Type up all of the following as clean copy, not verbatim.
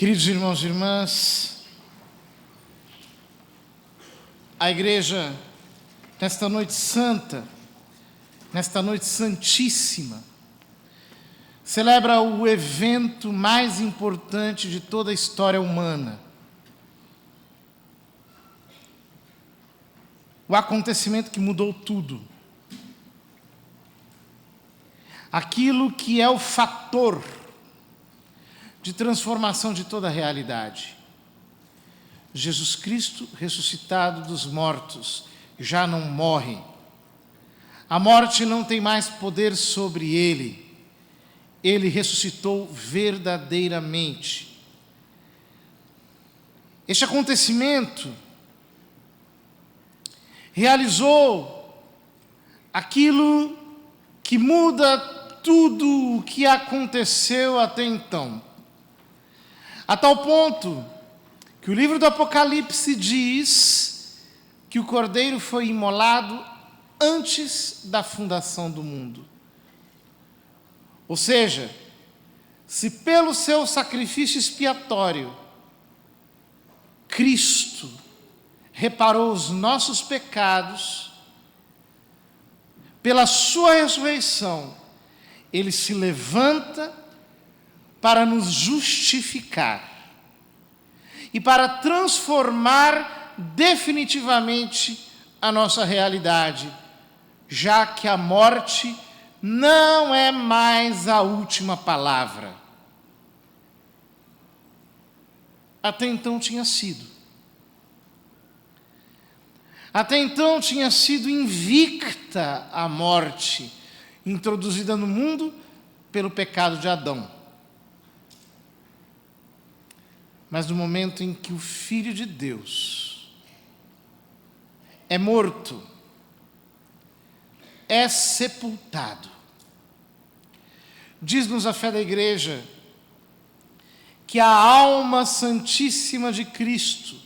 Queridos irmãos e irmãs, a igreja, nesta noite santa, nesta noite santíssima, celebra o evento mais importante de toda a história humana. O acontecimento que mudou tudo. Aquilo que é o fator de transformação de toda a realidade. Jesus Cristo, ressuscitado dos mortos, já não morre. A morte não tem mais poder sobre ele. Ele ressuscitou verdadeiramente. Este acontecimento realizou aquilo que muda tudo o que aconteceu até então. A tal ponto que o livro do Apocalipse diz que o Cordeiro foi imolado antes da fundação do mundo. Ou seja, se pelo seu sacrifício expiatório Cristo reparou os nossos pecados, pela sua ressurreição, ele se levanta para nos justificar e para transformar definitivamente a nossa realidade, já que a morte não é mais a última palavra. Até então tinha sido. Até então tinha sido invicta a morte, introduzida no mundo pelo pecado de Adão. Mas no momento em que o Filho de Deus é morto, é sepultado, diz-nos a fé da igreja que a alma santíssima de Cristo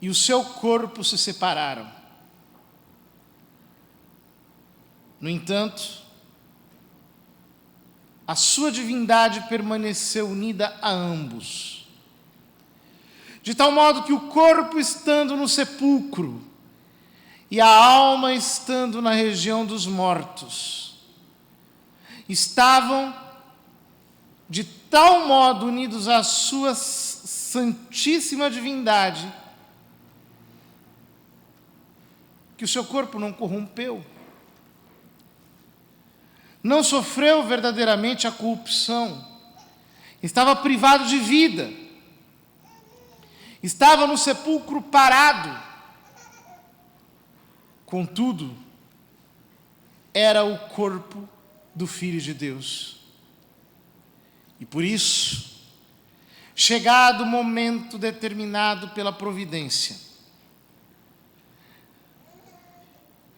e o seu corpo se separaram. No entanto, a sua divindade permaneceu unida a ambos, de tal modo que o corpo estando no sepulcro e a alma estando na região dos mortos, estavam de tal modo unidos à sua santíssima divindade, que o seu corpo não corrompeu, não sofreu verdadeiramente a corrupção, estava privado de vida, estava no sepulcro parado. Contudo, era o corpo do Filho de Deus. E por isso, chegado o momento determinado pela providência,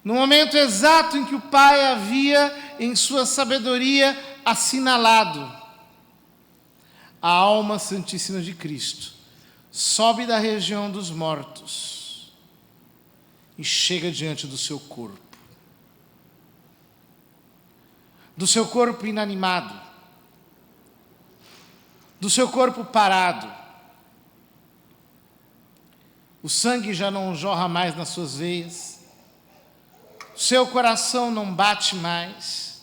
no momento exato em que o Pai havia, em sua sabedoria, assinalado, a alma santíssima de Cristo sobe da região dos mortos e chega diante do seu corpo. Do seu corpo inanimado, do seu corpo parado. O sangue já não jorra mais nas suas veias, seu coração não bate mais,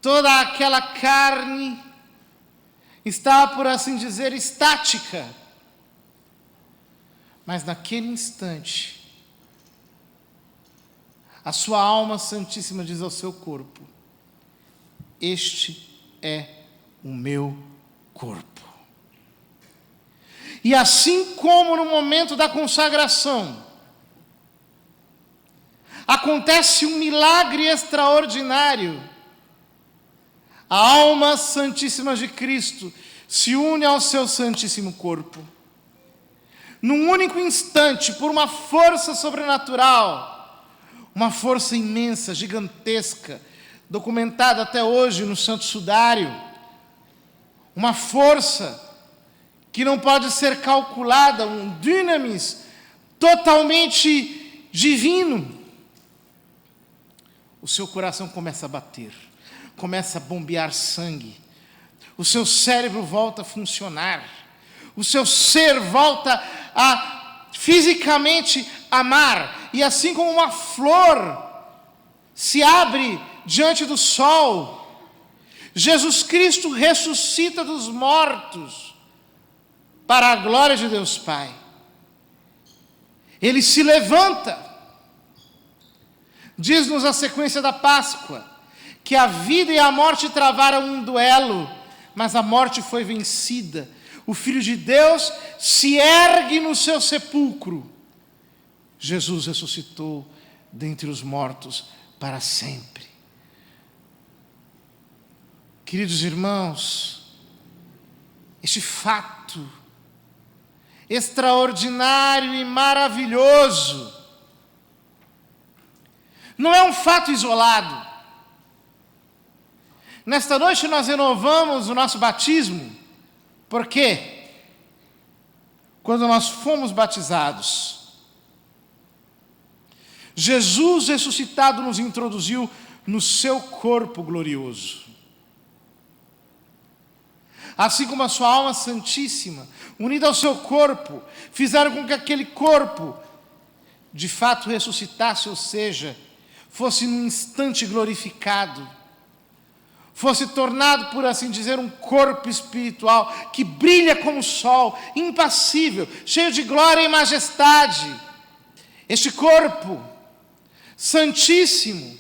toda aquela carne está, por assim dizer, estática. Mas naquele instante, a sua alma santíssima diz ao seu corpo: este é o meu corpo. E assim como no momento da consagração, acontece um milagre extraordinário. A alma santíssima de Cristo se une ao seu santíssimo corpo. Num único instante, por uma força sobrenatural, uma força imensa, gigantesca, documentada até hoje no Santo Sudário, uma força que não pode ser calculada, um dunamis totalmente divino. O seu coração começa a bater, começa a bombear sangue, o seu cérebro volta a funcionar, o seu ser volta a fisicamente amar, e assim como uma flor se abre diante do sol, Jesus Cristo ressuscita dos mortos para a glória de Deus Pai. Ele se levanta. Diz-nos a sequência da Páscoa que a vida e a morte travaram um duelo, mas a morte foi vencida. O Filho de Deus se ergue no seu sepulcro. Jesus ressuscitou dentre os mortos para sempre. Queridos irmãos, este fato extraordinário e maravilhoso não é um fato isolado. Nesta noite nós renovamos o nosso batismo, porque quando nós fomos batizados, Jesus ressuscitado nos introduziu no seu corpo glorioso. Assim como a sua alma santíssima, unida ao seu corpo, fizeram com que aquele corpo de fato ressuscitasse, ou seja, fosse num instante glorificado, fosse tornado, por assim dizer, um corpo espiritual que brilha como o sol, impassível, cheio de glória e majestade. Este corpo santíssimo,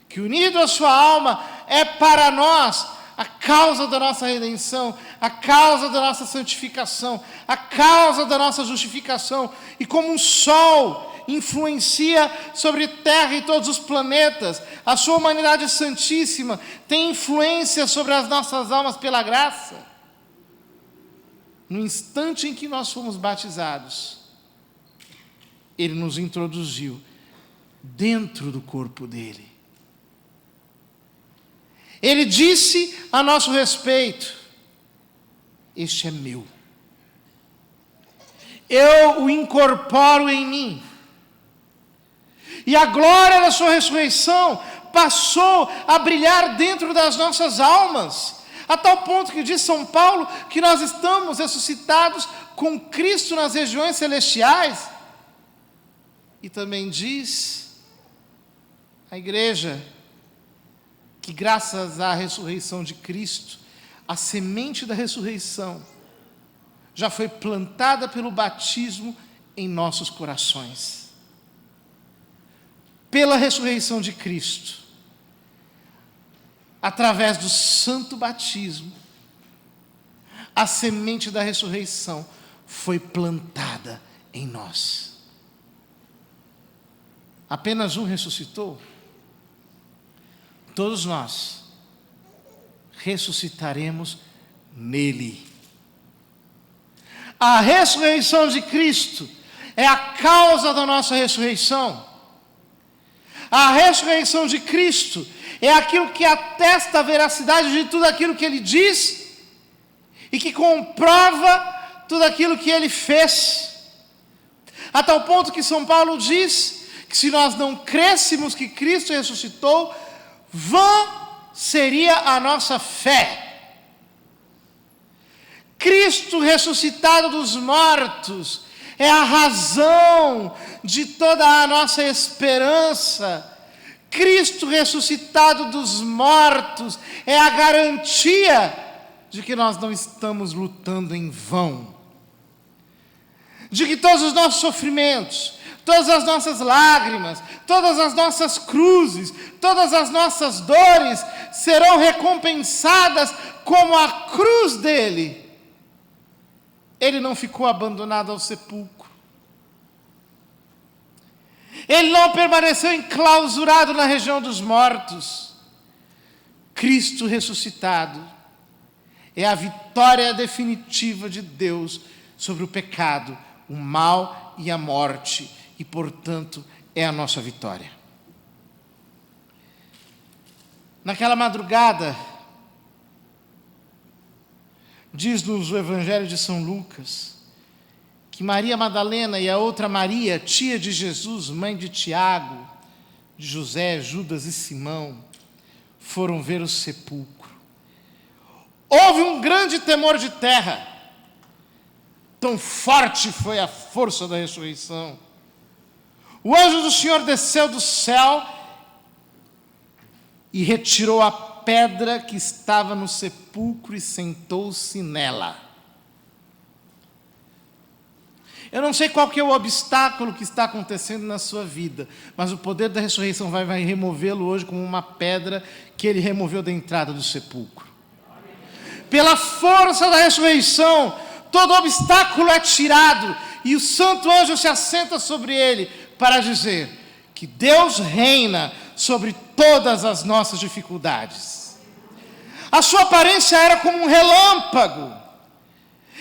que unido à sua alma, é para nós a causa da nossa redenção, a causa da nossa santificação, a causa da nossa justificação, e como um sol influencia sobre a Terra e todos os planetas, a sua humanidade santíssima tem influência sobre as nossas almas pela graça. No instante em que nós fomos batizados, Ele nos introduziu dentro do corpo dele. Ele disse a nosso respeito: este é meu. Eu o incorporo em mim. E a glória da sua ressurreição passou a brilhar dentro das nossas almas, a tal ponto que diz São Paulo que nós estamos ressuscitados com Cristo nas regiões celestiais. E também diz a igreja que graças à ressurreição de Cristo, a semente da ressurreição já foi plantada pelo batismo em nossos corações. Pela ressurreição de Cristo, através do santo batismo, a semente da ressurreição foi plantada em nós. Apenas um ressuscitou? Todos nós ressuscitaremos nele. A ressurreição de Cristo é a causa da nossa ressurreição. A ressurreição de Cristo é aquilo que atesta a veracidade de tudo aquilo que Ele diz e que comprova tudo aquilo que Ele fez. A tal ponto que São Paulo diz que se nós não crêssemos que Cristo ressuscitou, vã seria a nossa fé. Cristo ressuscitado dos mortos é a razão de toda a nossa esperança. Cristo ressuscitado dos mortos é a garantia de que nós não estamos lutando em vão, de que todos os nossos sofrimentos, todas as nossas lágrimas, todas as nossas cruzes, todas as nossas dores serão recompensadas como a cruz dele. Ele não ficou abandonado ao sepulcro. Ele não permaneceu enclausurado na região dos mortos. Cristo ressuscitado é a vitória definitiva de Deus sobre o pecado, o mal e a morte, e, portanto, é a nossa vitória. Naquela madrugada, diz-nos o Evangelho de São Lucas, que Maria Madalena e a outra Maria, tia de Jesus, mãe de Tiago, de José, Judas e Simão, foram ver o sepulcro. Houve um grande temor de terra. Tão forte foi a força da ressurreição. O anjo do Senhor desceu do céu e retirou a pedra que estava no sepulcro e sentou-se nela. Eu não sei qual que é o obstáculo que está acontecendo na sua vida, mas o poder da ressurreição vai removê-lo hoje como uma pedra que ele removeu da entrada do sepulcro. Pela força da ressurreição, todo obstáculo é tirado e o santo anjo se assenta sobre ele para dizer que Deus reina sobre todas as nossas dificuldades. A sua aparência era como um relâmpago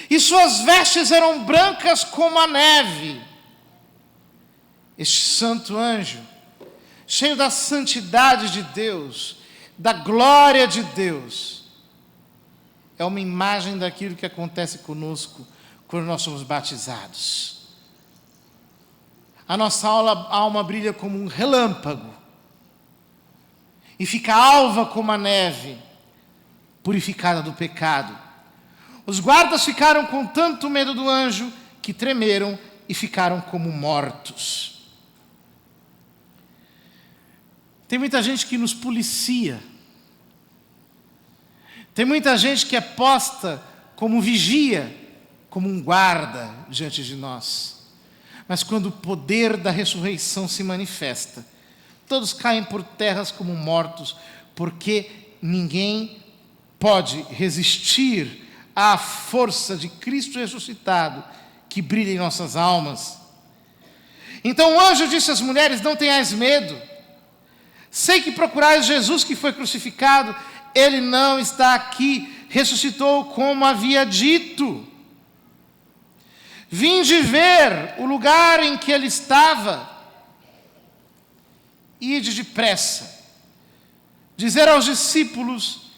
e suas vestes eram brancas como a neve. Este santo anjo, cheio da santidade de Deus, da glória de Deus, é uma imagem daquilo que acontece conosco quando nós somos batizados. A nossa alma brilha como um relâmpago e fica alva como a neve, purificada do pecado. Os guardas ficaram com tanto medo do anjo que tremeram e ficaram como mortos. Tem muita gente que nos policia. Tem muita gente que é posta como vigia, como um guarda diante de nós. Mas quando o poder da ressurreição se manifesta, todos caem por terras como mortos, porque ninguém pode resistir à força de Cristo ressuscitado que brilha em nossas almas. Então o anjo disse às mulheres: não tenhais medo. Sei que procurais Jesus que foi crucificado. Ele não está aqui, ressuscitou como havia dito. Vinde ver o lugar em que ele estava. Ide depressa, dizer aos discípulos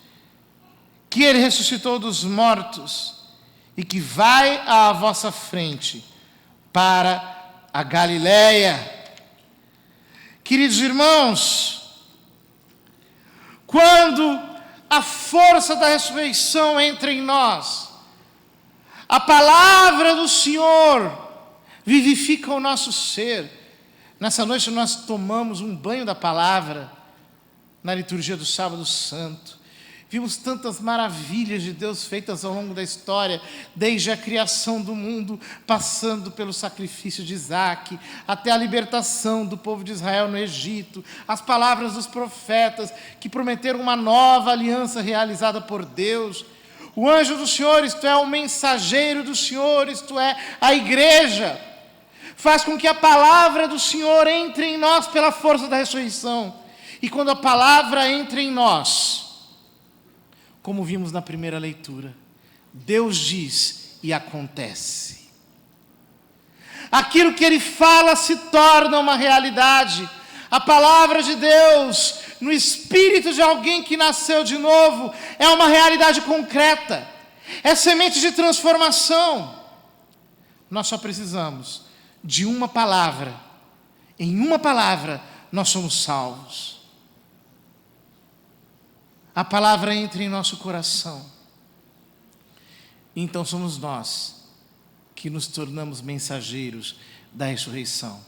que ele ressuscitou dos mortos e que vai à vossa frente para a Galileia. Queridos irmãos, quando a força da ressurreição entra em nós, a palavra do Senhor vivifica o nosso ser. Nessa noite nós tomamos um banho da palavra na liturgia do Sábado Santo. Vimos tantas maravilhas de Deus feitas ao longo da história, desde a criação do mundo, passando pelo sacrifício de Isaac, até a libertação do povo de Israel no Egito, as palavras dos profetas que prometeram uma nova aliança realizada por Deus. O anjo do Senhor, isto é, o mensageiro do Senhor, isto é, a igreja, faz com que a palavra do Senhor entre em nós pela força da ressurreição. E quando a palavra entra em nós, como vimos na primeira leitura, Deus diz e acontece. Aquilo que Ele fala se torna uma realidade. A palavra de Deus, no espírito de alguém que nasceu de novo, é uma realidade concreta. É semente de transformação. Nós só precisamos de uma palavra. Em uma palavra, nós somos salvos. A palavra entra em nosso coração. Então somos nós que nos tornamos mensageiros da ressurreição.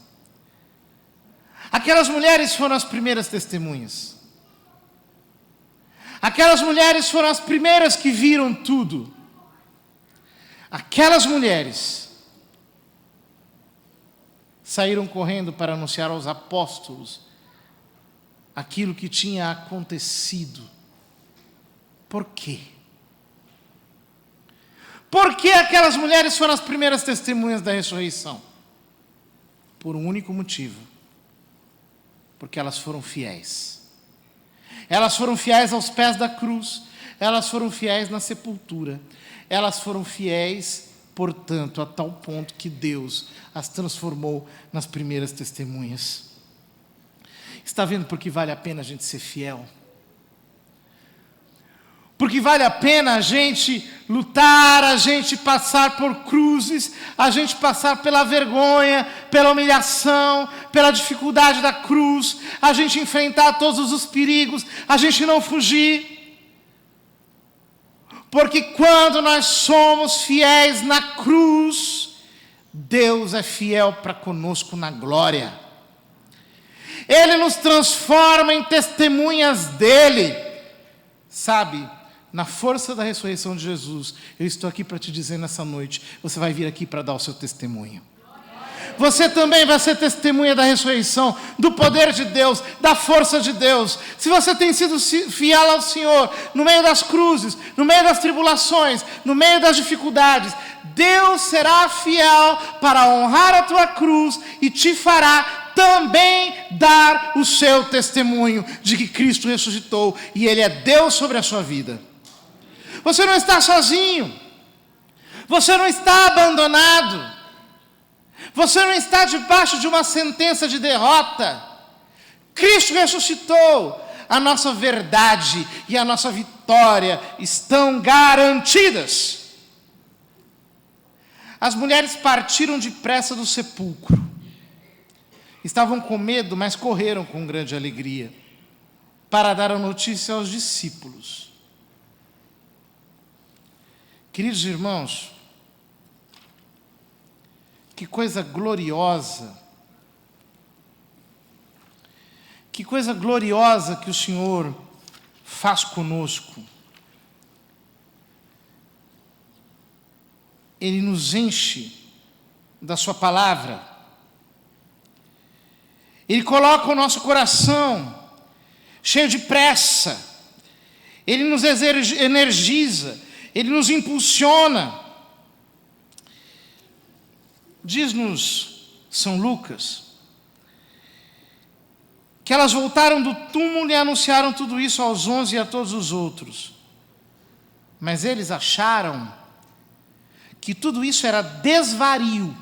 Aquelas mulheres foram as primeiras testemunhas. Aquelas mulheres foram as primeiras que viram tudo. Aquelas mulheres saíram correndo para anunciar aos apóstolos aquilo que tinha acontecido. Por quê? Por que aquelas mulheres foram as primeiras testemunhas da ressurreição? Por um único motivo. Porque elas foram fiéis. Elas foram fiéis aos pés da cruz. Elas foram fiéis na sepultura. Elas foram fiéis, portanto, a tal ponto que Deus as transformou nas primeiras testemunhas. Está vendo por que vale a pena a gente ser fiel? Porque vale a pena a gente lutar, a gente passar por cruzes, a gente passar pela vergonha, pela humilhação, pela dificuldade da cruz, a gente enfrentar todos os perigos, a gente não fugir. Porque quando nós somos fiéis na cruz, Deus é fiel para conosco na glória. Ele nos transforma em testemunhas dele. Sabe, na força da ressurreição de Jesus, eu estou aqui para te dizer nessa noite, você vai vir aqui para dar o seu testemunho. Você também vai ser testemunha da ressurreição, do poder de Deus, da força de Deus. Se você tem sido fiel ao Senhor, no meio das cruzes, no meio das tribulações, no meio das dificuldades, Deus será fiel para honrar a tua cruz e te fará também dar o seu testemunho de que Cristo ressuscitou e Ele é Deus sobre a sua vida. Você não está sozinho, você não está abandonado, você não está debaixo de uma sentença de derrota. Cristo ressuscitou, a nossa verdade e a nossa vitória estão garantidas. As mulheres partiram depressa do sepulcro. Estavam com medo, mas correram com grande alegria para dar a notícia aos discípulos. Queridos irmãos, que coisa gloriosa, que coisa gloriosa que o Senhor faz conosco. Ele nos enche da sua palavra. Ele coloca o nosso coração cheio de pressa. Ele nos energiza, Ele nos impulsiona. Diz-nos São Lucas que elas voltaram do túmulo e anunciaram tudo isso aos 11 e a todos os outros. Mas eles acharam que tudo isso era desvario.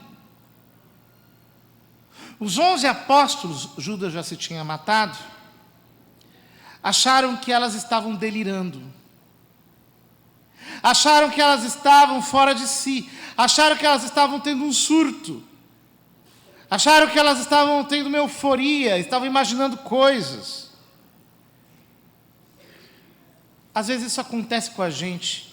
Os 11 apóstolos, Judas já se tinha matado, acharam que elas estavam delirando. Acharam que elas estavam fora de si. Acharam que elas estavam tendo um surto. Acharam que elas estavam tendo uma euforia, estavam imaginando coisas. Às vezes isso acontece com a gente.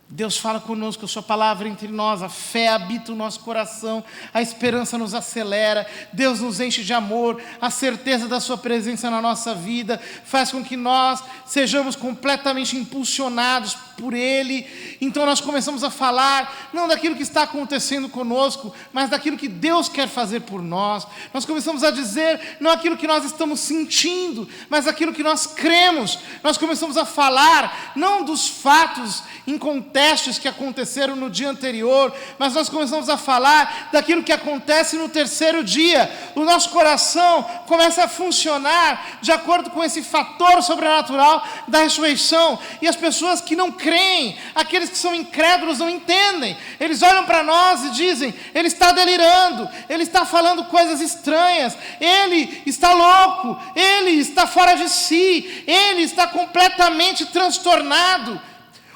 Deus fala conosco, a sua palavra entre nós, a fé habita o nosso coração, a esperança nos acelera, Deus nos enche de amor, a certeza da sua presença na nossa vida faz com que nós sejamos completamente impulsionados por Ele. Então nós começamos a falar, não daquilo que está acontecendo conosco, mas daquilo que Deus quer fazer por nós. Nós começamos a dizer, não aquilo que nós estamos sentindo, mas aquilo que nós cremos. Nós começamos a falar, não dos fatos incontestes que aconteceram no dia anterior, mas nós começamos a falar daquilo que acontece no terceiro dia. O nosso coração começa a funcionar de acordo com esse fator sobrenatural da ressurreição. E as pessoas que não creem, aqueles que são incrédulos não entendem. Eles olham para nós e dizem, ele está delirando, ele está falando coisas estranhas, ele está louco, ele está fora de si, ele está completamente transtornado.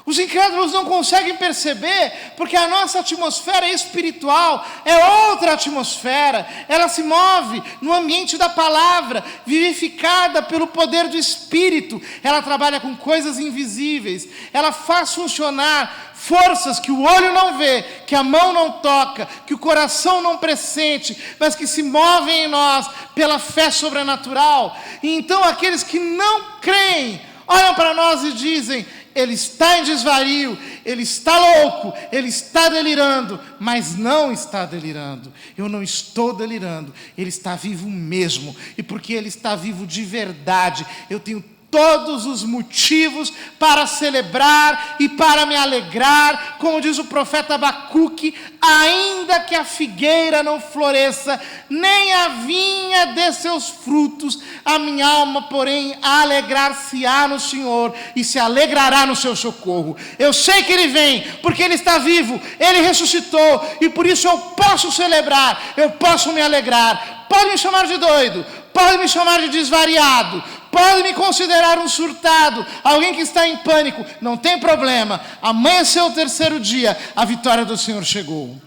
Os incrédulos não conseguem perceber, porque a nossa atmosfera espiritual é outra atmosfera. Ela se move no ambiente da palavra, vivificada pelo poder do Espírito. Ela trabalha com coisas invisíveis. Ela faz funcionar forças que o olho não vê, que a mão não toca, que o coração não pressente, mas que se movem em nós pela fé sobrenatural. E então aqueles que não creem, olham para nós e dizem, ele está em desvario, ele está louco, ele está delirando, mas não está delirando. Eu não estou delirando, ele está vivo mesmo. E porque ele está vivo de verdade, eu tenho todos os motivos para celebrar e para me alegrar, como diz o profeta Abacuque, ainda que a figueira não floresça, nem a vinha dê seus frutos, a minha alma, porém, alegrar-se-á no Senhor e se alegrará no seu socorro. Eu sei que Ele vem, porque Ele está vivo, Ele ressuscitou, e por isso eu posso celebrar, eu posso me alegrar. Pode me chamar de doido, pode me chamar de desvariado, pode me considerar um surtado, alguém que está em pânico, não tem problema. Amanheceu o terceiro dia, a vitória do Senhor chegou.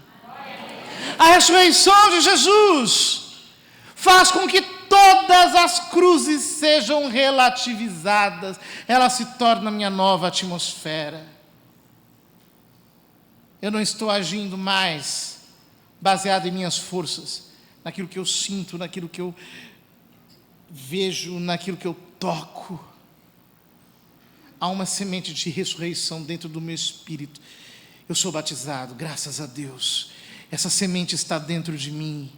A ressurreição de Jesus faz com que todas as cruzes sejam relativizadas, ela se torna minha nova atmosfera. Eu não estou agindo mais baseado em minhas forças, naquilo que eu sinto, naquilo que eu vejo, naquilo que eu toco. Há uma semente de ressurreição dentro do meu espírito. Eu sou batizado, graças a Deus. Essa semente está dentro de mim.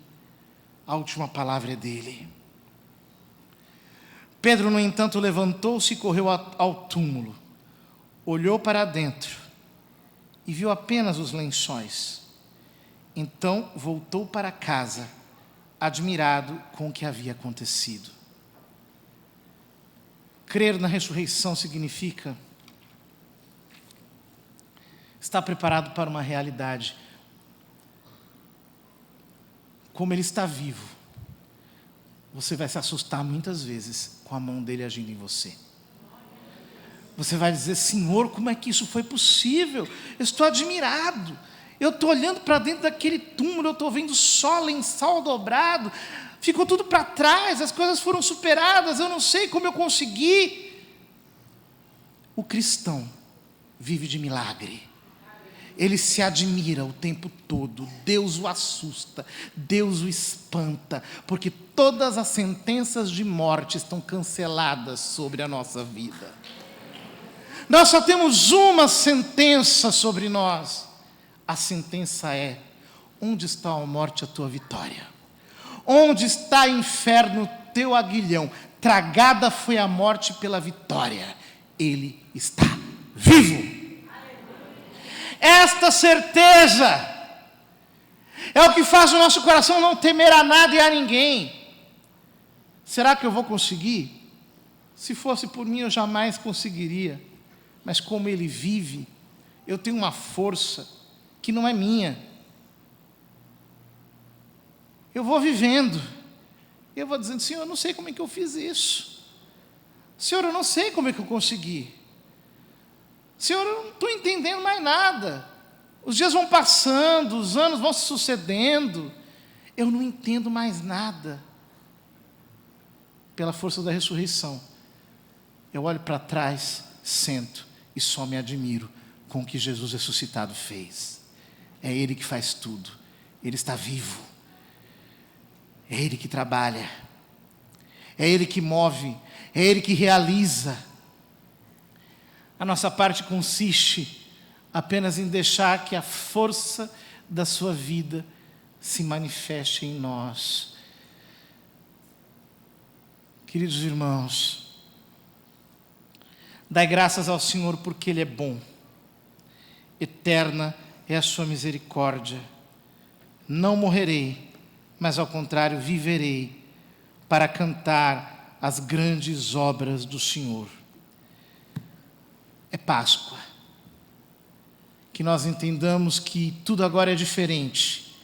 A última palavra é dele. Pedro, no entanto, levantou-se e correu ao túmulo. Olhou para dentro e viu apenas os lençóis. Então voltou para casa, admirado com o que havia acontecido. Crer na ressurreição significa estar preparado para uma realidade. Como ele está vivo, você vai se assustar muitas vezes com a mão dele agindo em você. Você vai dizer: Senhor, como é que isso foi possível? Eu estou admirado. Eu estou olhando para dentro daquele túmulo, eu estou vendo só lençol dobrado. Ficou tudo para trás, as coisas foram superadas, eu não sei como eu consegui. O cristão vive de milagre. Ele se admira o tempo todo. Deus o assusta, Deus o espanta, porque todas as sentenças de morte estão canceladas sobre a nossa vida. Nós só temos uma sentença sobre nós. A sentença é: onde está a morte, a tua vitória? Onde está, inferno, teu aguilhão? Tragada foi a morte pela vitória. Ele está vivo. Esta certeza é o que faz o nosso coração não temer a nada e a ninguém. Será que eu vou conseguir? Se fosse por mim, eu jamais conseguiria. Mas como ele vive, eu tenho uma força que não é minha. Eu vou vivendo. Eu vou dizendo: Senhor, eu não sei como é que eu fiz isso. Senhor, eu não sei como é que eu consegui. Senhor, eu não estou entendendo mais nada. Os dias vão passando, os anos vão se sucedendo. Eu não entendo mais nada. Pela força da ressurreição, eu olho para trás, sento e só me admiro com o que Jesus ressuscitado fez. É Ele que faz tudo. Ele está vivo. É Ele que trabalha. É Ele que move. É Ele que realiza. A nossa parte consiste apenas em deixar que a força da sua vida se manifeste em nós. Queridos irmãos, dai graças ao Senhor porque Ele é bom. Eterna é a sua misericórdia. Não morrerei, mas ao contrário viverei para cantar as grandes obras do Senhor. É Páscoa. Que nós entendamos que tudo agora é diferente.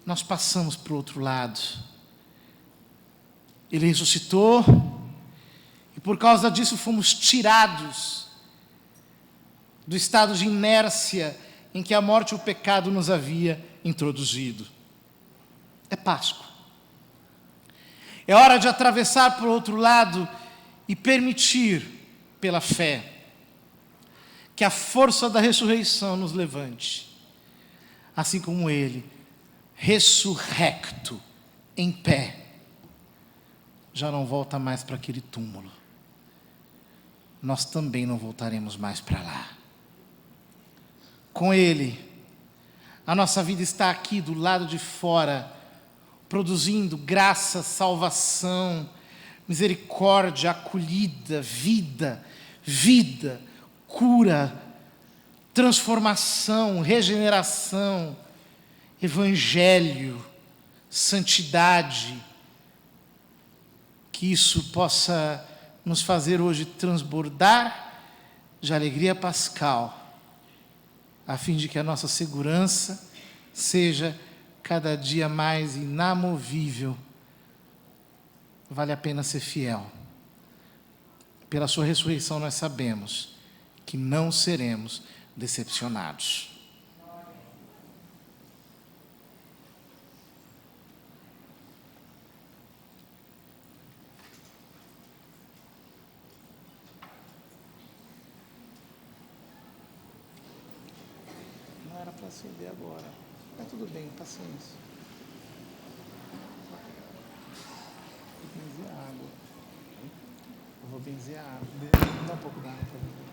Nós passamos para o outro lado. Ele ressuscitou e por causa disso fomos tirados do estado de inércia em que a morte e o pecado nos havia introduzido. É Páscoa. É hora de atravessar para o outro lado e permitir, pela fé, que a força da ressurreição nos levante, assim como Ele, ressurrecto, em pé, já não volta mais para aquele túmulo. Nós também não voltaremos mais para lá. Com Ele, a nossa vida está aqui do lado de fora, produzindo graça, salvação, misericórdia, acolhida, vida, cura, transformação, regeneração, evangelho, santidade. Que isso possa nos fazer hoje transbordar de alegria pascal, a fim de que a nossa segurança seja cada dia mais inamovível. Vale a pena ser fiel. Pela sua ressurreição nós sabemos que não seremos decepcionados. era para acender agora. Mas tudo bem, paciência. Vou benzer a água. Eu vou benzer a água. Dá um pouco da água para mim.